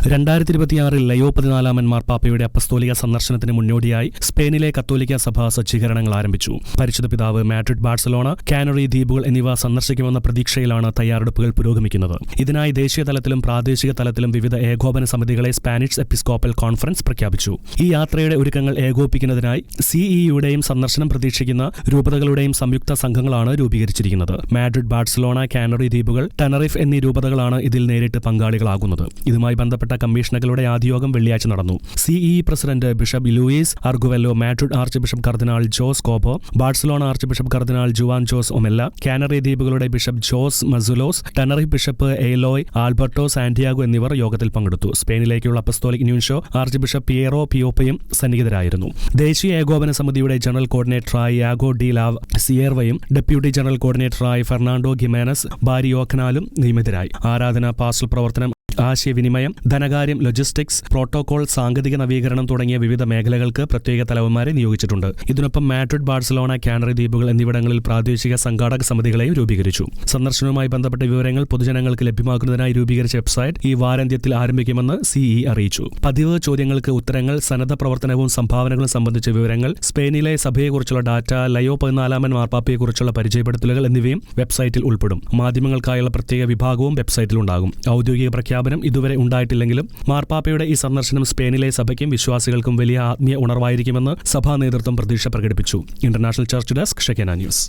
2026 ലയോ 14 മാർപ്പാപ്പയുടെ അപ്പസ്തോലിക സന്ദർശനത്തിന് മുന്നോടിയായി സ്പെയിനിലെ കത്തോലിക്ക സഭ സജ്ജീകരണങ്ങൾ ആരംഭിച്ചു. പരിശുദ്ധ പിതാവ് മാഡ്രിഡ്, ബാഴ്സലോണ, കാനറി ദ്വീപുകൾ എന്നിവ സന്ദർശിക്കുമെന്ന പ്രതീക്ഷയിലാണ് തയ്യാറെടുപ്പുകൾ പുരോഗമിക്കുന്നത്. ഇതിനായി ദേശീയ തലത്തിലും പ്രാദേശിക തലത്തിലും വിവിധ ഏകോപന സമിതികളെ സ്പാനിഷ് എപ്പിസ്കോപ്പൽ കോൺഫറൻസ് പ്രഖ്യാപിച്ചു. ഈ യാത്രയുടെ ഒരുക്കങ്ങൾ ഏകോപിപ്പിക്കുന്നതിനായി CEUടെയും സന്ദർശനം പ്രതീക്ഷിക്കുന്ന രൂപതകളുടെയും സംയുക്ത സംഘങ്ങളാണ് രൂപീകരിച്ചിരിക്കുന്നത്. മാഡ്രിഡ്, ബാഴ്സലോണ, കാനറി ദ്വീപുകൾ, ടെനറിഫ് എന്നീ രൂപതകളാണ് ഇതിൽ നേരിട്ട് പങ്കാളികളാകുന്നത്. ഇതുമായി ബന്ധപ്പെട്ട കമ്മീഷനുകളുടെ ആദ്യയോഗം വെള്ളിയാഴ്ച നടന്നു. CEE president bishop Luis Argüello, Madrid archbishop കർദിനാൾ José Cobo, Barcelona archbishop കർദിനാൾ ജുവാൻ ജോസ് ഒമെല്ല, കാനറി ദ്വീപുകളുടെ bishop José Mazuelos, Tenerife bishop Eloy Alberto Santiago എന്നിവർ യോഗത്തിൽ പങ്കെടുത്തു. സ്പെയിനിലേക്കുള്ള apostolic nuncio archbishop Piero പിയോപ്പയും സന്നിഹിതരായിരുന്നു. ദേശീയ ഏകോപന സമിതിയുടെ ജനറൽ കോർഡിനേറ്ററായി യാഗോ ഡി ലാവ് സിയേർവയും ഡെപ്യൂട്ടി ജനറൽ കോർഡിനേറ്ററായി ഫെർണാണ്ടോ ഗിമേനസ് ബാരിയോക്കനാലും നിയമിതരായി. ആരാധന, പാസ്റ്റൽ പ്രവർത്തനം, ആശയവിനിമയം, ധനകാര്യം, ലോജിസ്റ്റിക്സ്, പ്രോട്ടോകോൾ, സാങ്കേതിക നവീകരണം തുടങ്ങിയ വിവിധ മേഖലകൾക്ക് പ്രത്യേക തലവന്മാരെ നിയോഗിച്ചിട്ടുണ്ട്. ഇതിനൊപ്പം മാഡ്രിഡ്, ബാഴ്സലോണ, കാനറി ദ്വീപുകൾ എന്നിവിടങ്ങളിൽ പ്രാദേശിക സംഘാടക സമിതികളെയും രൂപീകരിച്ചു. സന്ദർശനവുമായി ബന്ധപ്പെട്ട വിവരങ്ങൾ പൊതുജനങ്ങൾക്ക് ലഭ്യമാക്കുന്നതിനായി രൂപീകരിച്ച വെബ്സൈറ്റ് ഈ വാരാന്ത്യത്തിൽ ആരംഭിക്കുമെന്ന് CEE അറിയിച്ചു. പതിവ് ചോദ്യങ്ങൾക്ക് ഉത്തരങ്ങൾ, സന്നദ്ധ പ്രവർത്തനവും സംഭാവനകളും സംബന്ധിച്ച വിവരങ്ങൾ, സ്പെയിനിലെ സഭയെക്കുറിച്ചുള്ള ഡാറ്റ, ലയോ 14 മാർപ്പാപ്പയെക്കുറിച്ചുള്ള പരിചയപ്പെടുത്തലുകൾ എന്നിവയും വെബ്സൈറ്റിൽ ഉൾപ്പെടും. മാധ്യമങ്ങൾക്കായുള്ള പ്രത്യേക വിഭാഗവും വെബ്സൈറ്റിലുണ്ടാകും. ഔദ്യോഗിക പ്രഖ്യാപനം ഇതുവരെ ഉണ്ടായിട്ടില്ലെങ്കിലും മാർപ്പാപ്പയുടെ ഈ സന്ദർശനം സ്പെയിനിലെ സഭയ്ക്കും വിശ്വാസികൾക്കും വലിയ ആത്മീയ ഉണർവായിരിക്കുമെന്ന് സഭാ നേതൃത്വം പ്രതീക്ഷ പ്രകടിപ്പിച്ചു. International church desk, Shekinah news.